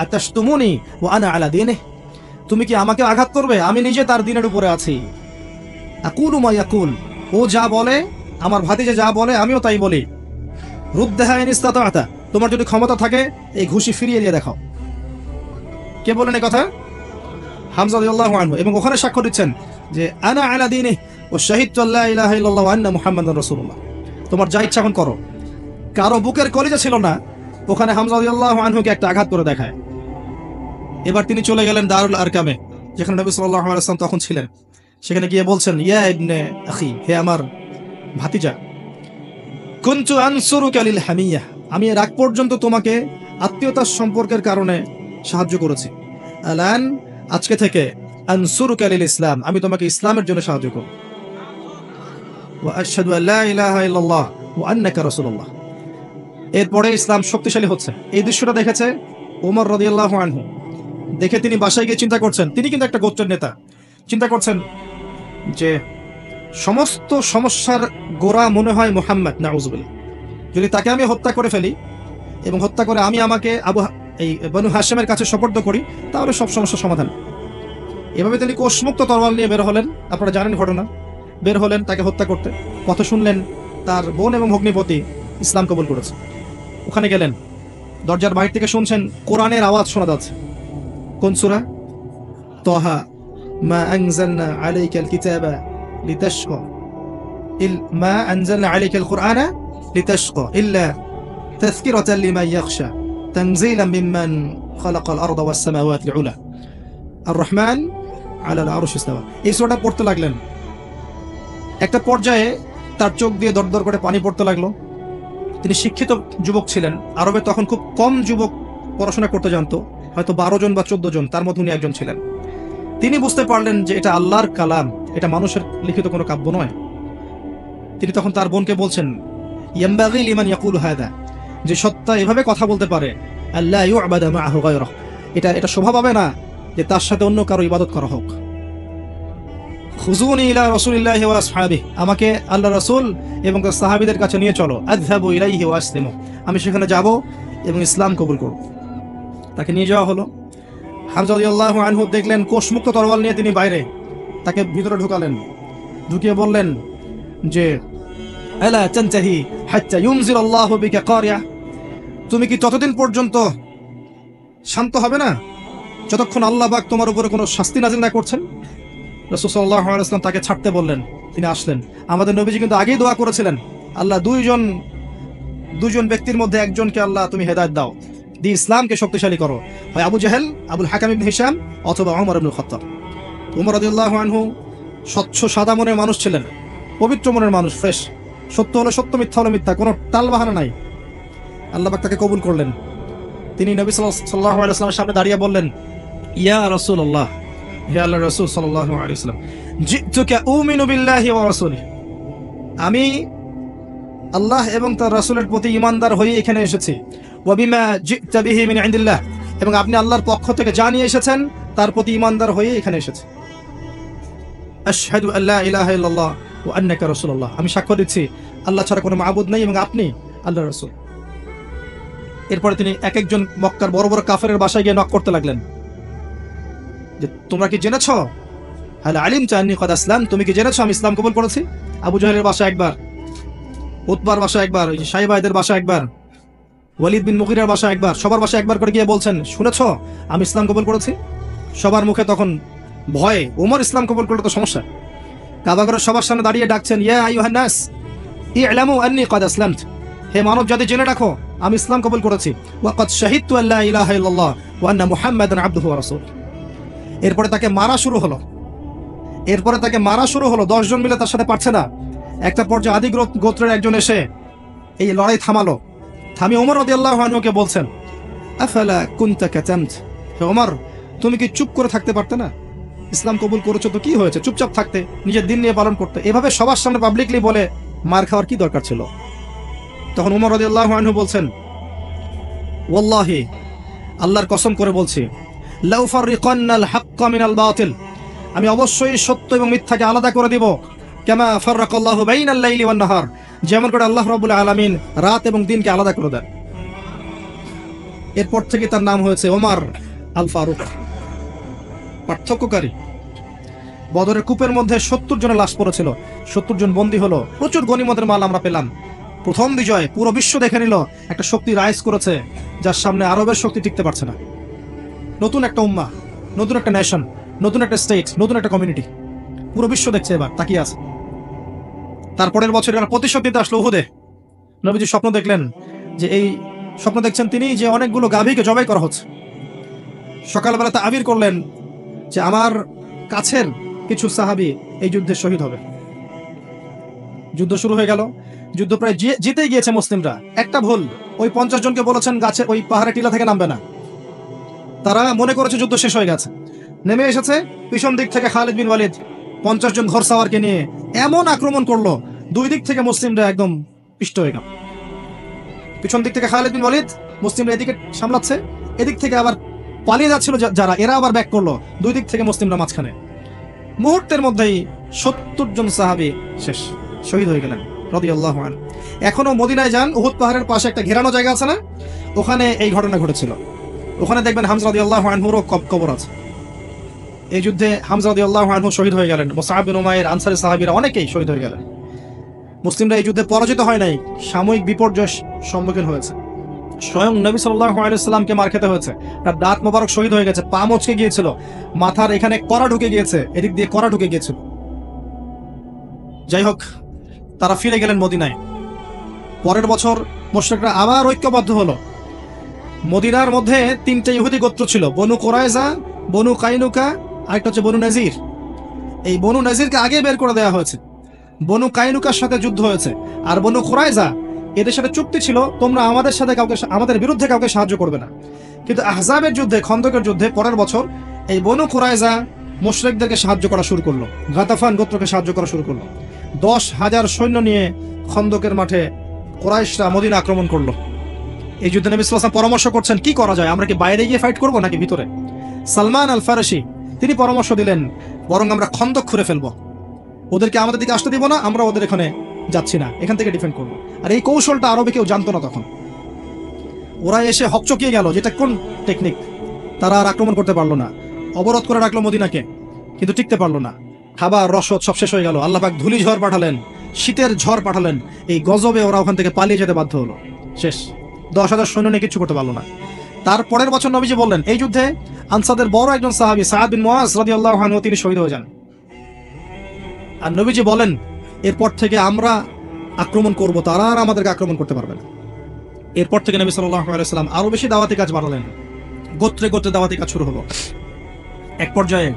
আতাশতুমুনি ওয়া আনা আলা দীনিহি, তুমি কি আমাকে আঘাত করবে? আমি নিজে তার দিনের উপরে আছি। আকুলু মা ইয়াকুল, ও যা বলে, আমার ভাতিজা যা বলে আমিও তাই বলি। রুদ্দাহা ইন ইসতাতা'তা, তোমার যদি ক্ষমতা থাকে এই ঘুষি ফিরিয়ে দিয়ে দেখাও। কে বলেন এই কথা? হামজা রাদিয়াল্লাহু আনহু। এবং ওখানে সাক্ষ্য দিচ্ছেন যে আনা আলা দীনিহি ওয়া শাহিদতু আল্লা ইলাহা ইল্লাল্লাহ ওয়া আন্না মুহাম্মাদার রাসূলুল্লাহ। তোমার যা ইচ্ছা এখন করো। কারো বুকের কলিজা ছিল না, ওখানে হামজা রাদিয়াল্লাহু আনহুকে একটা আঘাত করে দেখায়। এবার তিনি চলে গেলেন দারুল আরকামে, যেখানে নবী সাল্লাল্লাহু আলাইহি ওয়াসাল্লাম তখন ছিলেন। সেখানে গিয়ে বলছেন ইয়া ইবনে আখি, হে আমার ভাতিজা, কুনতু আনসুরুকা লিল হামিয়া, আমি এর আগ পর্যন্ত তোমাকে আত্মীয়তার সম্পর্কের কারণে সাহায্য করেছি। আলান, আজকে থেকে আনসুরুকা লিল ইসলাম, আমি তোমাকে ইসলামের জন্য সাহায্য করব। ওয়া আশহাদু আল্লা ইলাহা ইল্লাল্লাহ ওয়া আন্নাকা রাসূলুল্লাহ। এরপরে ইসলাম শক্তিশালী হচ্ছে। এই দৃশ্যটা দেখেছে ওমর রাদিয়াল্লাহু আনহু। দেখে তিনি বাসায় গিয়ে চিন্তা করছেন, তিনি কিন্তু একটা গোত্রের নেতা, চিন্তা করছেন যে সমস্ত সমস্যার গোড়া মনে হয় মুহাম্মদ, নাউযুবিল্লাহ। যদি তাকে আমি হত্যা করে ফেলি এবং হত্যা করে আমি আমাকে এই বনু হাশেমের কাছে সোপর্দ করি, তাহলে সব সমস্যার সমাধান। এভাবে তিনি কোষমুক্ত তরোয়াল নিয়ে বের হলেন। আপনারা জানেন ঘটনা। বের হলেন তাকে হত্যা করতে। কথা শুনলেন তার বোন এবং ভগ্নিপতি ইসলাম কবুল করেছে। ওখানে গেলেন, দরজার বাইরে থেকে শুনছেন কোরআনের আওয়াজ শোনা যাচ্ছে। কোন সূরা? তাহা মা আনজালনা আলাইকাল কিতাবা লিতাশকা মা আনজালনা আলাইকাল কুরআনা লিতাশকা ইল্লা তাযকিরাতান লিমান ইয়াখশা তানজিলাম মিম্মান খালাকাল আরদা ওয়াস সামাওয়াতি উলা আর রহমান আলাল আরশি ইস্তাওয়া। এই সূরাটা পড়তে লাগলেন। একটা পর্যায়ে তার চোখ দিয়ে দরদর করে পানি পড়তে লাগলো। তিনি শিক্ষিত যুবক ছিলেন। আরবে তখন খুব কম যুবক পড়াশোনা করতে জানতো, হয়তো 12 জন বা 14 জন, তার মধ্যে উনি একজন ছিলেন। তিনি বুঝতে পারলেন যে এটা আল্লাহর কালাম, এটা মানুষের লিখিত কোনো কাব্য নয়। তিনি তখন তার বোনকে বলছেন, ইয়ামবাগি লিমান ইয়াকুলু হাদা, যে সত্তা এভাবে কথা বলতে পারে, আল্লাহ ইউবাদা মাআহু গায়রাহু, এটা শোভা পাবে না যে তার সাথে অন্য কারো ইবাদত করা হোক। খুজুনি ইলা রাসূলিল্লাহি ওয়া আসহাবিহি, আমাকে আল্লাহ রাসূল এবং তার সাহাবীদের কাছে নিয়ে চলো। আযহাবু ইলাইহি ওয়া আসলিমু, আমি সেখানে যাব এবং ইসলাম কবুল করব। তাকে নিয়ে যাওয়া হলো। হামজা রাদিয়াল্লাহু আনহু দেখলেন কোষমুক্ত তরোয়াল নিয়ে তিনি বাইরে, তাকে ভিতরে ঢুকালেন। ঢুকিয়ে বললেন যে আলা তানতাহি হাত্তা ইউনজিল আল্লাহু বিকা কারিয়া, তুমি কি ততদিন পর্যন্ত শান্ত হবে না যতক্ষণ আল্লাহ পাক তোমার উপরে কোনো শাস্তি নাযিল না করছেন? রাসূল সাল্লাল্লাহু আলাইহি ওয়াসাল্লাম তাকে ছাড়তে বললেন। তিনি আসলেন। আমাদের নবীজি কিন্তু আগেই দোয়া করেছিলেন, আল্লাহ দুইজন ব্যক্তির মধ্যে একজনকে আল্লাহ তুমি হেদায়েত দাও, দিয়ে ইসলামকে শক্তিশালী করো, হয় আবু জাহেল আবুল হাকাম ইবনে হিশাম অথবা ওমর ইবনে খাত্তাব। ওমর রাদিয়াল্লাহু আনহু স্বচ্ছ সাদা মনের মানুষ ছিলেন, পবিত্র মনের মানুষ, ফ্রেশ। সত্য হলো সত্য, মিথ্যা হলো মিথ্যা, কোনো টাল বাহানা নাই। আল্লাহ পাক তাকে কবুল করলেন। তিনি নবী সাল্লাল্লাহু আলাইহি ওয়াসাল্লামের সামনে দাঁড়িয়ে বললেন, ইয়া রাসূলুল্লাহ, হে আল্লাহর রাসূল সাল্লাল্লাহু আলাইহি ওয়াসাল্লাম, জিতুকা উমিনু বিল্লাহি ওয়া রাসূলিহি, আমি আল্লাহ এবং তার রাসূলের প্রতি ঈমানদার হয়ে এখানে এসেছি। ওয়া বিমা জিতা বিহি মিন ইনদিল্লাহ, এবং আপনি আল্লাহর পক্ষ থেকে যা নিয়ে এসেছেন তার প্রতি ঈমানদার হয়ে এখানে এসেছি। আশহাদু আল্লা ইলাহা ইল্লাল্লাহ ওয়া আন্নাকা রাসূলুল্লাহ, আমি সাক্ষ্য দিচ্ছি আল্লাহ ছাড়া কোনো মাবুদ নেই এবং আপনি আল্লাহর রাসূল। এরপরে তিনি এক একজন মক্কার বড় বড় কাফেরের বাসায় গিয়ে নক করতে লাগলেন যে তোমরা কি জেনেছো, হাল আলিমতা আন্নী ক্বাদ আসলাম, তুমি কি জেনেছো আমি ইসলাম কবুল করেছি? আবু জাহেলের বাসা একবার, উতবার বাসা একবার, সাইবাদের বাসা একবার, ওয়ালিদ বিন মুগিরার বাসা একবার, সবার বাসা একবার করে গিয়ে বলছেন, শুনেছো আমি ইসলাম কবুল করেছি? সবার মুখে তখন ভয়ে, ওমর ইসলাম কবুল করলে তো সমস্যা। কাবা ঘরের সবার সামনে দাঁড়িয়ে ডাকছেন, ইয়া আইয়ুহান নাস ই'লামু আন্নী ক্বাদ আসলামতু, হে মানব জাতি জেনে রাখো আমি ইসলাম কবুল করেছি। ওয়া ক্বাদ শাহিদতু আল্লা ইলাহা ইল্লাল্লাহ ওয়া আন্না মুহাম্মাদান আবদুহু ওয়া রাসূলুহু। এরপরে তাকে মারা শুরু হলো। 10 জন মিলে তার সাথে পারছে না। একটা পর্যায়ে আদি গোত্রের একজন এসে এই লড়াই থামালো। থামিয়ে ওমর রাদিয়াল্লাহু আনহুকে বলছেন, আফালা কুনতা কাতামত, হে ওমর তুমি কি চুপ করে থাকতে পারতে না? ইসলাম কবুল করেছো তো কি হয়েছে, চুপচাপ থাকতে, নিজের দিন নিয়ে পালন করতে। এভাবে সবার সামনে পাবলিকলি বলে মার খাওয়ার কি দরকার ছিল? তখন ওমর রাদিয়াল্লাহু আনহু বলছেন, ওয়াল্লাহি, আল্লাহর কসম করে বলছি, লাউ ফাররিকান্নাল হাক্কা মিনাল বাতিল, আমি অবশ্যই সত্য এবং মিথ্যাকে আলাদা করে দিব। কামা ফাররাকাল্লাহু বাইনাল লাইলি ওয়ান নাহার, যেমন করে আল্লাহ রাব্বুল আলামিন রাত এবং দিনকে আলাদা করে দেন। এরপর থেকে তার নাম হয়েছে ওমর আল ফারুক, পার্থক্যকারী। বদরের কূপের মধ্যে 70 জনের লাশ পড়েছিল, 70 জন বন্দী হলো, প্রচুর গনিমতের মাল আমরা পেলাম। প্রথম বিজয়, পুরো বিশ্ব দেখে নিল একটা শক্তি রাইজ করেছে যার সামনে আরবের শক্তি টিকতে পারছে না। নতুন একটা উম্মাহ, নতুন একটা নেশন, নতুন একটা স্টেট, নতুন একটা কমিউনিটি, পুরো বিশ্ব দেখছে, এবার তাকিয়ে আছে। তারপরের বছর এরা প্রতিশোধ নিতে আসলো উহুদে। নবীজি স্বপ্ন দেখলেন, যে এই স্বপ্ন দেখছেন তিনি যে অনেকগুলো গাভীকে জবাই করা হচ্ছে। সকালবেলা তা আবির করলেন যে আমার কাছের কিছু সাহাবী এই যুদ্ধে শহীদ হবে। যুদ্ধ শুরু হয়ে গেল। যুদ্ধ প্রায় জিতেই গিয়েছে মুসলিমরা। একটা ভুল, ওই 50 জনকে বলেছেন গাছে ওই পাহাড়ে টিলা থেকে নামবে না। তারা মনে করেছে যুদ্ধ শেষ হয়ে গেছে। নেমে এসেছে পিছন দিক থেকে খালিদ বিন ওয়ালিদ 50 জন ঘোড়সাওয়ারকে নিয়ে এমন আক্রমণ করলো, দুই দিক থেকে মুসলিমরা একদম পিষ্ট হয়ে গেল। পিছন দিক থেকে খালিদ বিন ওয়ালিদ, মুসলিমরা এদিকে সামলাচ্ছে, এদিক থেকে আবার পালিয়ে যাচ্ছিল যারা, এরা আবার ব্যাক করলো, দুই দিক থেকে মুসলিমরা মাঝখানে। মুহূর্তের মধ্যেই 70 জন সাহাবী শেষ, শহীদ হয়ে গেলেন রাদিয়াল্লাহু আনহু। এখনো মদিনায় যান, উহুদ পাহাড়ের পাশে একটা ঘেরানো জায়গা আছে না, ওখানে এই ঘটনা ঘটেছিল। ওখানে দেখবেন হামজা রাদিয়াল্লাহু আনহুরও কবর আছে। এই যুদ্ধে হামজা রাদিয়াল্লাহু আনহু শহীদ হয়ে গেলেন, মুসআব বিন উমাইর, আনসারী সাহাবীরা অনেকেই শহীদ হয়ে গেলেন। মুসলিমরা এই যুদ্ধে পরাজিত হয় নাই, সাময়িক বিপর্যয়ের সম্মুখীন হয়েছে। স্বয়ং নবী সাল্লাল্লাহু আলাইহি ওয়াসাল্লামকে মার খেতে হয়েছে, তার দাঁত মোবারক শহীদ হয়ে গেছে, পা মচকে গিয়েছিল, মাথার এখানে কড়া ঢুকে গিয়েছে, এদিক দিয়ে কড়া ঢুকে গিয়েছিল। যাই হোক, তারা ফিরে গেলেন মদিনায়। পরের বছর মুশরিকরা আবার ঐক্যবদ্ধ হলো। মদিনার মধ্যে 3টে ইহুদি গোত্র ছিল, বনু কুরাইজা, বনু কাইনুকা, আরেকটা হচ্ছে বনু নাজির। এই বনু নাজিরকে আগে বের করে দেওয়া হয়েছে। বনু কাইনুকার সাথে যুদ্ধ হয়েছে। আর বনু কুরাইজা, এদের সাথে চুক্তি ছিল তোমরা আমাদের সাথে আমাদের বিরুদ্ধে কাউকে সাহায্য করবে না। কিন্তু আহজাবের যুদ্ধে, খন্দকের যুদ্ধে পরের বছর এই বনু কুরাইজা মুশরিকদেরকে সাহায্য করা শুরু করলো, গাতাফান গোত্রকে সাহায্য করা শুরু করলো। 10,000 সৈন্য নিয়ে খন্দকের মাঠে কুরাইশরা মদিনা আক্রমণ করলো। এই যুদ্ধে নবী সাল্লাল্লাহু আলাইহি ওয়াসাল্লাম পরামর্শ করছেন কি করা যায়, আমরা কি বাইরে গিয়ে ফাইট করবো নাকি ভিতরে? সালমান আল ফারসি তিনি পরামর্শ দিলেন, বরং আমরা খন্দক খুঁড়ে ফেলবো, ওদেরকে আমাদের দিকে আসতে দিব না, আমরা ওদের এখানে যাচ্ছি না, এখান থেকে ডিফেন্ড করবো। আর এই কৌশলটা আরবে কেউ জানতো না তখন। ওরা এসে হকচকিয়ে গেল, যেটা কোন টেকনিক। তারা আর আক্রমণ করতে পারলো না, অবরোধ করে রাখলো মদিনাকে, কিন্তু টিকতে পারলো না। খাবার রসদ সব শেষ হয়ে গেল। আল্লাহ পাক ধূলি ঝড় পাঠালেন, শীতের ঝড় পাঠালেন। এই গজবে ওরা ওখান থেকে পালিয়ে যেতে বাধ্য হলো। শেষ, 10,000 সৈন্য নিয়ে কিছু করতে পারলো না। তারপরের বছর নবীজি বললেন, এই যুদ্ধে আনসারদের বড় একজন সাহাবী সাদ বিন মুআজ রাদিয়াল্লাহু আনহু তিনি শহীদ হয়ে যান। আর নবীজি বলেন, এরপর থেকে আমরা আক্রমণ করব, তারা আর আমাদেরকে আক্রমণ করতে পারবে না। এরপর থেকে নবী সাল্লাল্লাহু আলাইহি ওয়াসাল্লাম আরো বেশি দাওয়াতি কাজ বাড়ালেন। গোত্রে গোত্রে দাওয়াতি কাজ শুরু হলো। এক পর্যায়ে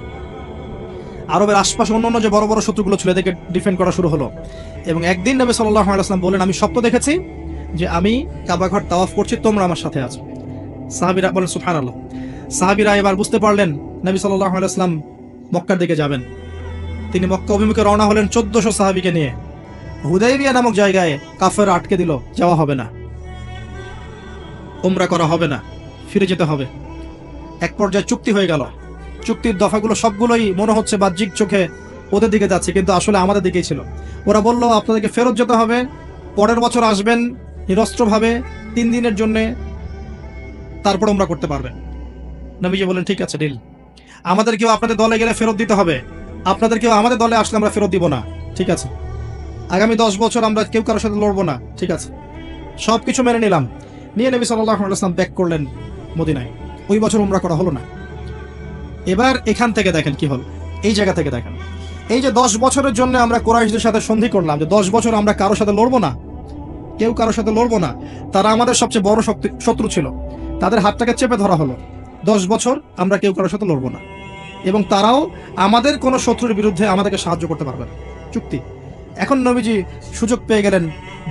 আরবের আশপাশে অন্যান্য যে বড় বড় শত্রুগুলো ছিল এদেরকে ডিফেন্ড করা শুরু হলো। এবং একদিন নবী সাল্লাল্লাহু আলাইহি ওয়াসাল্লাম বলেন, আমি স্বপ্ন দেখেছি যে আমি কাবা ঘর তাওয়াফ করছি, তোমরা আমার সাথে আছো। সাহাবীরা বলেন সুবহানাল্লাহ। সাহাবীরা এবার বুঝতে পারলেন নবী সাল্লাল্লাহু আলাইহি ওয়াসাল্লাম মক্কার দিকে যাবেন। তিনি মক্কা অভিমুখে রওনা হলেন 1400 সাহাবীকে নিয়ে। হুদাইবিয়া নামক জায়গায় কাফের আটকে দিল, যাওয়া হবে না, উমরা করা হবে না, ফিরে যেতে হবে। এক পর্যায়ে চুক্তি হয়ে গেল। চুক্তির দফাগুলো সবগুলোই মনে হচ্ছে বাহ্যিক চোখে ওদের দিকে যাচ্ছে, কিন্তু আসলে আমাদের দিকেই ছিল। ওরা বলল, আপনাদেরকে ফেরত যেতে হবে, পরের বছর আসবেন নিরস্ত্রভাবে 3 দিনের জন্য, তারপর উমরা করতে পারবেন। নবীজি বলেন, ঠিক আছে, ডিল। আমাদের কেউ আপনাদের দলে গেলে ফেরত দিতে হবে, আপনাদের কেউ আমাদের দলে আসলে আমরা ফেরত দিব না, ঠিক আছে। আগামী 10 বছর আমরা কেউ কারোর সাথে লড়বো না, ঠিক আছে। সবকিছু মেনে নিলাম। নিয়ে নবী সাল্লাল্লাহু আলাইহি ওয়াসাল্লাম ব্যাক করলেন মদিনায়। ওই বছর উমরা করা হলো না। এবার এখান থেকে দেখেন কি হলো, এই জায়গা থেকে দেখেন। এই যে 10 বছরের জন্য আমরা কুরাইশদের সাথে সন্ধি করলাম, যে 10 বছর আমরা কারোর সাথে লড়বো না, কেউ কারোর সাথে লড়বো না, তারা আমাদের সবচেয়ে বড় শত্রু ছিল। তাদের হাতটাকে চেপে ধরা হলো। 10 বছর আমরা কেউ কারোর সাথে লড়বো না, এবং তারাও আমাদের কোনো শত্রুর বিরুদ্ধে আমাদেরকে সাহায্য করতে পারবে না, চুক্তি। এখন নবীজি সুযোগ পেয়ে গেলেন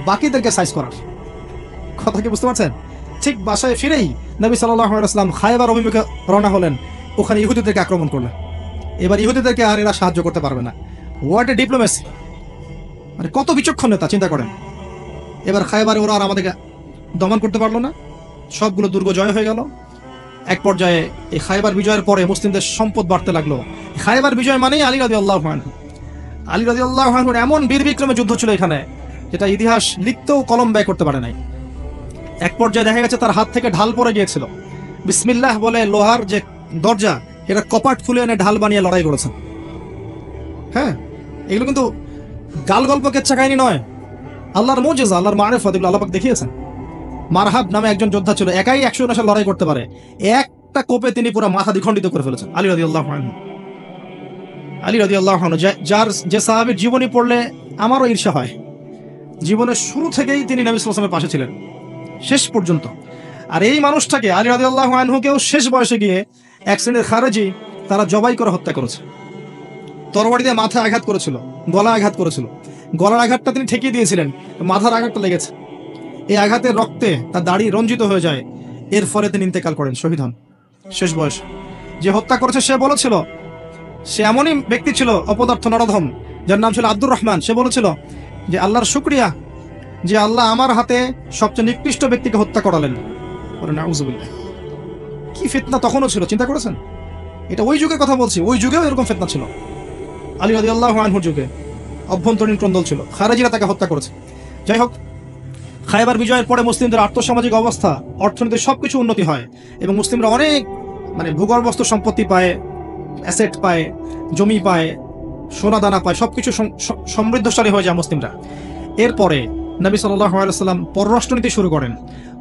বাকিদেরকে সাইজ করার। কথা কি বুঝতে পারছেন? ঠিক বাসায় ফিরেই নবী সাল্লাল্লাহু আলাইহি ওয়াসাল্লাম খায়বার অভিমুখে রওনা হলেন। ওখানে ইহুদিদেরকে আক্রমণ করলেন। এবার ইহুদিদেরকে আর এরা সাহায্য করতে পারবে না। What a diplomacy! মানে কত বিচক্ষণতা, চিন্তা করেন। এবার খায়বারে ওরা আর আমাদেরকে দমন করতে পারলো না, সবগুলো দুর্গ জয় হয়ে গেল। এক পর্যায়ে এই খায়বার বিজয়ের পরে মুসলিমদের সম্পদ বাড়তে লাগলো। খায়বার বিজয় মানেই আলী রাদিয়াল্লাহু আনহু। আলী রাদিয়াল্লাহু আনহুর এমন বীর বিক্রমে যুদ্ধ ছিল এখানে, যেটা ইতিহাস লিখতেও কলম ব্যয় করতে পারে নাই। এক পর্যায়ে দেখা গেছে তার হাত থেকে ঢাল পড়ে গিয়েছিল। বিসমিল্লাহ বলে লোহার যে দরজা, এটা কপাট খুলে এনে ঢাল বানিয়ে লড়াই করেছেন। হ্যাঁ, এগুলো কিন্তু গাল গল্প কেচ্ছা কাহিনী নয়, আল্লাহর মুজিজা, আল্লাহর মারিফত, এগুলো আল্লাহ পাক দেখিয়েছেন। মারহাব নামে একজন যোদ্ধা ছিল, একাই 100 জনের সাথে লড়াই করতে পারে। একটা কোপে তিনি পুরো মাথা দ্বিখণ্ডিত করে ফেলেছেন। আলী রাদিয়াল্লাহু আনহু। আলী রাদিয়াল্লাহু আনহু, যে সাহাবীর জীবনী পড়লে আমারও ঈর্ষা হয়। জীবনের শুরু থেকেই তিনি নবী সাল্লাল্লাহু আলাইহি ওয়াসাল্লামের পাশে ছিলেন, শেষ পর্যন্ত। আর এই মানুষটাকে, আলী রাদিয়াল্লাহু আনহুকেও শেষ বয়সে গিয়ে এক শ্রেণীর খারেজি তারা জবাই করে হত্যা করেছে। তরবারি দিয়ে মাথায় আঘাত করেছিল, গলায় আঘাত করেছিল। গলার আঘাতটা তিনি ঠেকিয়ে দিয়েছিলেন, মাথার আঘাতটা লেগেছে। এই আঘাতের রক্তে তার দাড়ি রঞ্জিত হয়ে যায়। এর ফলে তিনি ইন্তেকাল করেন, শহীদ হন শেষ বয়স। যে হত্যা করেছে সে বলেছিল, সে এমনই ব্যক্তি ছিল অপদার্থ নরধম, যার নাম ছিল আব্দুর রহমান। সে বলেছিল যে আল্লাহর শুকরিয়া যে আল্লাহ আমার হাতে সবচেয়ে নিকৃষ্ট ব্যক্তিকে হত্যা করালেন। নাউযুবিল্লাহ। কি ফিতনা তখনও ছিল, চিন্তা করেছেন? এটা ওই যুগের কথা বলছি, ওই যুগেও এরকম ফিতনা ছিল। আলী রাদিয়াল্লাহু আনহুর যুগে অভ্যন্তরীণ ক্রন্দল ছিল, খারেজিরা তাকে হত্যা করেছে। যাই হোক, খায়বার বিজয়ের পরে মুসলিমদের আর্থসামাজিক অবস্থা, অর্থনীতি সবকিছু উন্নতি হয় এবং মুসলিমরা অনেক ভূগর্ভস্থ সম্পত্তি পায়, অ্যাসেট পায়, জমি পায়, সোনা দানা পায়, সবকিছু সমৃদ্ধশালী হয়ে যায় মুসলিমরা। এরপরে নবী সাল্লাল্লাহু আলাইহি ওয়াসাল্লাম পররাষ্ট্রনীতি শুরু করেন।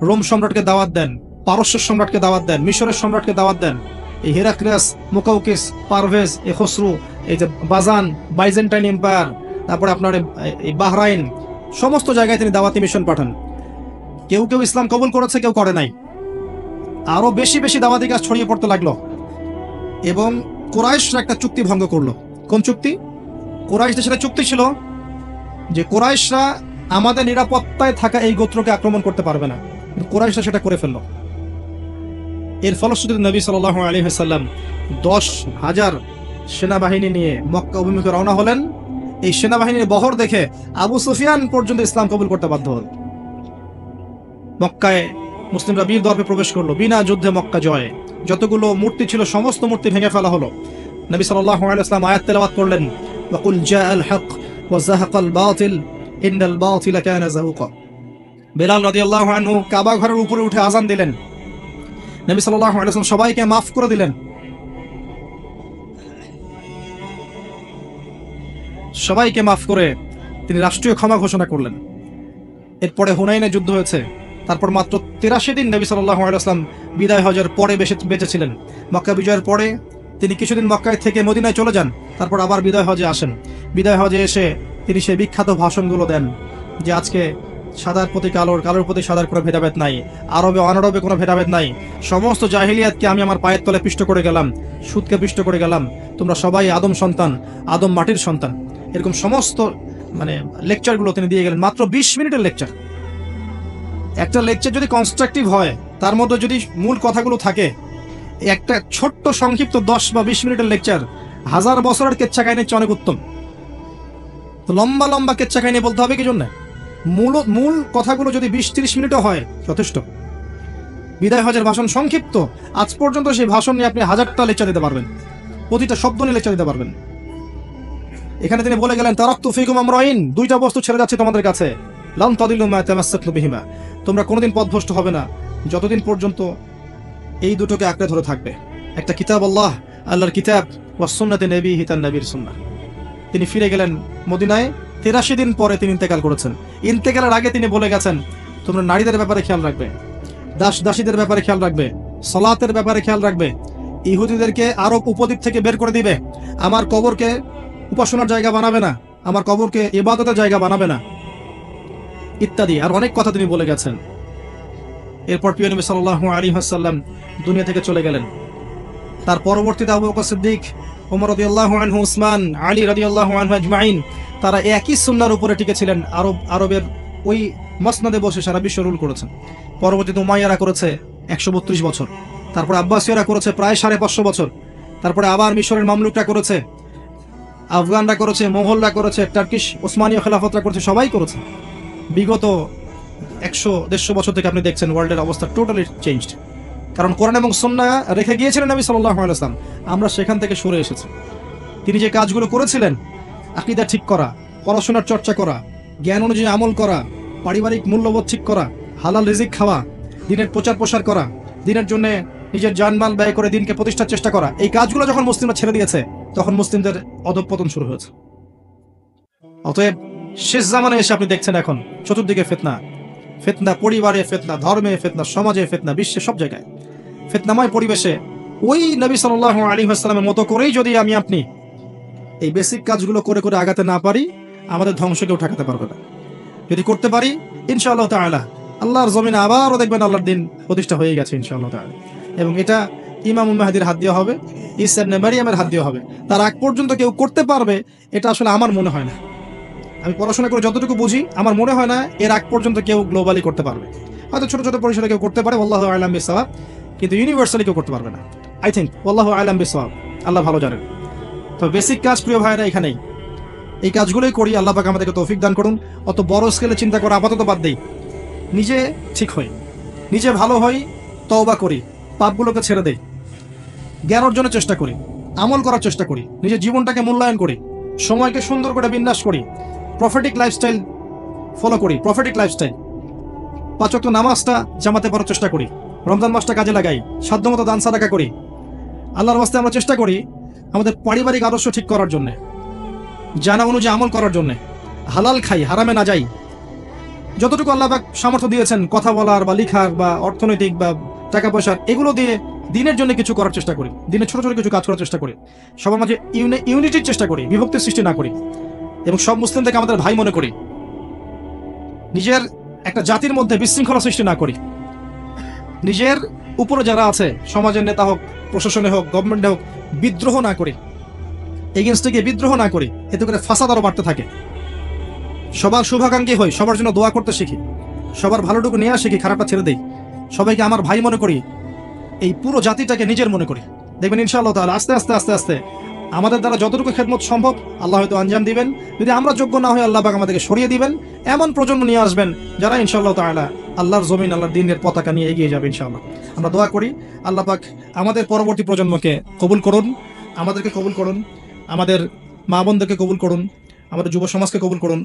রোম সম্রাটকে দাওয়াত দেন, পারস্য সম্রাটকে দাওয়াত দেন, মিশরের সম্রাটকে দাওয়াত দেন। এই হেরাক্লিয়াস, মুকাউকিস, পারভেজ, এই খসরু, এই যে বাজান, বাইজেন্টাইন এম্পায়ার, তারপরে আপনার এই বাহরাইন, সমস্ত জায়গায় তিনি দাওয়াতি মিশন পাঠান। কেউ কেউ ইসলাম কবুল করেছে, কেউ করে নাই। আরো বেশি বেশি দাওয়াতি কাজ ছড়িয়ে পড়তে লাগলো এবং কুরাইশরা একটা চুক্তি ভঙ্গ করলো। কোন চুক্তি? কুরাইশদের সাথে চুক্তি ছিল যে কুরাইশরা আমাদের নিরাপত্তায় থাকা এই গোত্রকে আক্রমণ করতে পারবে না, কুরাইশরা সেটা করে ফেললো। এর ফলশ্রুতিতে নবী সাল্লাল্লাহু আলাইহি ওয়াসাল্লাম 10,000 সেনাবাহিনী নিয়ে মক্কা অভিমুখে রওনা হলেন। এই সেনাবাহিনীর বহর দেখে আবু সুফিয়ান পর্যন্ত ইসলাম কবুল করতে বাধ্য হল। মক্কায় মুসলিমরা বীর দর্পে প্রবেশ করলো, বিনা যুদ্ধে মক্কা জয়। যতগুলো মূর্তি ছিল সমস্ত মূর্তি ভেঙে ফেলা হলো। নবী সাল্লাল্লাহু আলাইহি ওয়াসাল্লাম আয়াত তেলাওয়াত করলেন, ওয়াকুল জাআল হক ওয়া যাহাকাল বাতিল ইন্নাল বাতিলা কানা যাহুকা। বেলাল রাদিয়াল্লাহু আনহু কাবা ঘরের উপরে উঠে আযান দিলেন। নবী সাল্লাল্লাহু আলাইহি ওয়াসাল্লাম সবাইকে মাফ করে দিলেন। সবাইকে মাফ করে তিনি রাষ্ট্রীয় ক্ষমা ঘোষণা করলেন। এরপরে হুনাইনে যুদ্ধ হয়েছে। তারপর মাত্র 83 দিন নবী সাল্লাল্লাহু আলাইহি ওয়াসাল্লাম বিদায় হজের পরে বেঁচে ছিলেন। মক্কা বিজয়ের পরে তিনি কিছুদিন মক্কায় থেকে মদিনায় চলে যান, তারপর আবার বিদায় হজে আসেন। বিদায় হজে এসে তিনি সেই বিখ্যাত ভাষণগুলো দেন যে আজকে সাদার প্রতি কালোর, কালোর প্রতি সাদার কোনো ভেদাভেদ নাই, আরবে অনারবে কোনো ভেদাভেদ নাই, সমস্ত জাহিলিয়াতকে আমি আমার পায়ের তলে পিষ্ট করে গেলাম, সুদকে পিষ্ট করে গেলাম, তোমরা সবাই আদম সন্তান, আদম মাটির সন্তান। এরকম সমস্ত লেকচারগুলো তিনি দিয়ে গেলেন। মাত্র 20 মিনিটের লেকচার। একটা লেকচার যদি কনস্ট্রাকটিভ হয়, তার মধ্যে যদি মূল কথাগুলো থাকে, একটা ছোট্ট সংক্ষিপ্ত 10 বা 20 মিনিটের লেকচার 1000 বছরের কেচ্ছা কাহিনীর চেয়ে অনেক উত্তম। তো লম্বা লম্বা কেচ্ছা কাহিনী বলতে হবে কি জন্য? মূল কথাগুলো যদি 20-30 মিনিটও হয় যথেষ্ট। বিদায় হজের ভাষণ সংক্ষিপ্ত, আজ পর্যন্ত সেই ভাষণ নিয়ে আপনি 1000টা লেকচার দিতে পারবেন, প্রতিটা শব্দ নিয়ে লেকচার দিতে পারবেন। এখানে তিনি বলে গেলেন, তারাকতু ফিকুম আমরাইন, দুইটা বস্তু ছেড়ে যাচ্ছে তোমাদের কাছে, লান তাদিল্লু মা তামাসসাকতু বিহিমা, তোমরা কোনোদিন পথভ্রষ্ট হবে না যতদিন পর্যন্ত এই দুটোকে আঁকড়ে ধরে থাকবে। একটা কিতাব আল্লাহ, আল্লাহর কিতাব, ওয়া সুন্নাতে নবীহি, তার নবীর সুন্নাহ। তিনি ফিরে গেলেন মদিনায়। 83 দিন পরে তিনি ইন্তেকাল করেছেন। ইন্তেকালের আগে তিনি বলে গেছেন, তোমরা নারীদের ব্যাপারে খেয়াল রাখবে, দাস দাসীদের ব্যাপারে খেয়াল রাখবে, সালাতের ব্যাপারে খেয়াল রাখবে, ইহুদিদেরকে আরব উপদ্বীপ থেকে বের করে দিবে, আমার কবরকে উপাসনার জায়গা বানাবে না, আমার কবরকে ইবাদতের জায়গা বানাবে না, ইত্যাদি আর অনেক কথা তিনি বলে গেছেন। এরপর প্রিয় নবী সাল্লাল্লাহু আলাইহি ওয়াসাল্লাম দুনিয়া থেকে চলে গেলেন। তার পরবর্তীতে আবু বকর সিদ্দিক, ওমর রাদিয়াল্লাহু আনহু, উসমান, আলী রাদিয়াল্লাহু আনহু আজমাইন, তারা একই সুন্নাহর উপরে টিকে ছিলেন। আরবের ওই মসনদে বসে সারা বিশ্ব রুল করেছেন। পরবর্তীতে উমাইয়ারা করেছে 132 বছর, তারপরে আব্বাসীয়রা করেছে প্রায় 550 বছর, তারপরে আবার মিশরের মামলুকরা করেছে, আফগানরা করেছে, মোগলরা করেছে, টার্কিশ ওসমানীয় খেলাফতরা করেছে, সবাই করেছে। বিগত 100-150 বছর থেকে আপনি দেখছেন ওয়ার্ল্ডের অবস্থা টোটালি চেঞ্জড। কারণ কোরআন এবং সুন্নাহ রেখে গিয়েছিলেন নবী সাল্লাল্লাহু আলাইহি ওয়াসাল্লাম, আমরা সেখান থেকে সরে এসেছি। তিনি যে কাজগুলো করেছিলেন, আকীদা ঠিক করা, পড়াশোনার চর্চা করা, জ্ঞান অনুযায়ী আমল করা, পারিবারিক মূল্যবোধ ঠিক করা, হালাল রিজিক খাওয়া, দিনের প্রচার প্রসার করা, দিনের জন্য নিজের জানমাল ব্যয় করে দিনকে প্রতিষ্ঠার চেষ্টা করা, এই কাজগুলো যখন মুসলিমরা ছেড়ে দিয়েছে, তখন মুসলিমদের অধঃপতন শুরু হয়েছে। অতএব শেষ জামানে এসে আপনি দেখছেন এখন চতুর্দিকে ফিতনা, ফিতনা পরিবারে ফিতনা, ধর্মে ফিতনা, সমাজে ফিতনা, বিশ্বে সব জায়গায় ফিতনাময় পরিবেশে ওই নবী সাল্লাল্লাহু আলাইহি ওয়াসাল্লামের মতো করেই যদি আমি আপনি এই বেসিক কাজগুলো করে করে আগাতে না পারি, আমাদের ধ্বংস কেউ ঠেকাতে পারবে না। যদি করতে পারি, ইনশাআল্লাহ তাআলা আল্লাহর জমিনে আবারও দেখবেন আল্লাহর দিন প্রতিষ্ঠা হয়ে গেছে ইনশাআল্লাহ তাআলা। এবং এটা ইমামুল মাহদির হাত দিয়ে হবে, ঈসা ইবনে মারইয়ামের হাত দিয়ে হবে। তার আগ পর্যন্ত কেউ করতে পারবে এটা আসলে আমার মনে হয় না। আমি পড়াশোনা করে যতটুকু বুঝি, আমার মনে হয় না এর আগ পর্যন্ত কেউ গ্লোবালি করতে পারবে। হয়তো ছোট ছোট পরিসরে কেউ করতে পারে, আল্লাহু আ'লাম বিসওয়াব, কিন্তু ইউনিভার্সালি কেউ করতে পারবে না। আই থিঙ্ক আল্লাহু আ'লাম বিসওয়াব, আল্লাহ ভালো জানেন। তো বেসিক কাজ প্রিয় ভাইরা এখানেই, এই কাজগুলোই করি। আল্লাহ পাক আমাদেরকে তৌফিক দান করুন। অত বড় স্কেলে চিন্তা করা আপাতত বাদ দেই, নিজে ঠিক হই, নিজে ভালো হই, তওবা করি, পাপগুলোকে ছেড়ে দেই, জ্ঞান অর্জনের চেষ্টা করি, আমল করার চেষ্টা করি, নিজের জীবনটাকে মূল্যায়ন করি, সময়কে সুন্দর করে বিন্যাস করি, প্রফেটিক লাইফস্টাইল ফলো করি। প্রফেটিক লাইফস্টাইল 5 ওয়াক্ত নামাজটা জামাতে পড়ার চেষ্টা করি, রমজান মাসটা কাজে লাগাই, সাধ্যমতো দান সাদাকা করি। আল্লাহর রাস্তায় আমরা চেষ্টা করি আমাদের পারিবারিক আদর্শ ঠিক করার জন্য, জানা অনুযায়ী আমল করার জন্য, হালাল খাই, হারামে না যাই। যতটুকু আল্লাহ পাক সামর্থ্য দিয়েছেন কথা বলার বা লিখার বা অর্থনৈতিক বা টাকা পয়সার, এগুলো দিয়ে দিনের জন্য কিছু করার চেষ্টা করি, দিনে ছোট ছোট কিছু কাজ করার চেষ্টা করি, সবার মাঝে ইউনিটির চেষ্টা করি, বিভক্তির সৃষ্টি না করি, এবং সব মুসলিমদেরকে আমাদের ভাই মনে করি। নিজের একটা জাতির মধ্যে বিশৃঙ্খলা সৃষ্টি না করি। নিজের উপরে যারা আছে, সমাজের নেতা হোক, প্রশাসনে হোক, গভর্নমেন্টে হোক, বিদ্রোহ না করি, এগেনস্টে গিয়ে বিদ্রোহ না করি। এতে করে ফাসাদ আরো বাড়তে থাকে। সবার শুভাকাঙ্ক্ষী হই, সবার জন্য দোয়া করতে শিখি, সবার ভালোটুকু নিয়ে শিখি, খারাপটা ছেড়ে দেই, সবাইকে আমার ভাই মনে করি, এই পুরো জাতিটাকে নিজের মনে করি। দেখবেন ইনশাআল্লাহ তাআলা আস্তে আস্তে আস্তে আস্তে আমাদের দ্বারা যতটুকু খেদমত সম্ভব আল্লাহ হয়তো আঞ্জাম দিবেন। যদি আমরা যোগ্য না হই, আল্লাহ পাক আমাদেরকে সরিয়ে দিবেন। এমন প্রজন্ম নিয়ে আসবেন যারা ইনশাআল্লাহ তাআলা আল্লাহর জমিন, আল্লাহর দ্বীনের পতাকা নিয়ে এগিয়ে যাবে ইনশাআল্লাহ। আমরা দোয়া করি আল্লাহ পাক আমাদের পরবর্তী প্রজন্মকে কবুল করুন, আমাদেরকে কবুল করুন, আমাদের মা বোনদেরকে কবুল করুন, আমাদের যুব সমাজকে কবুল করুন।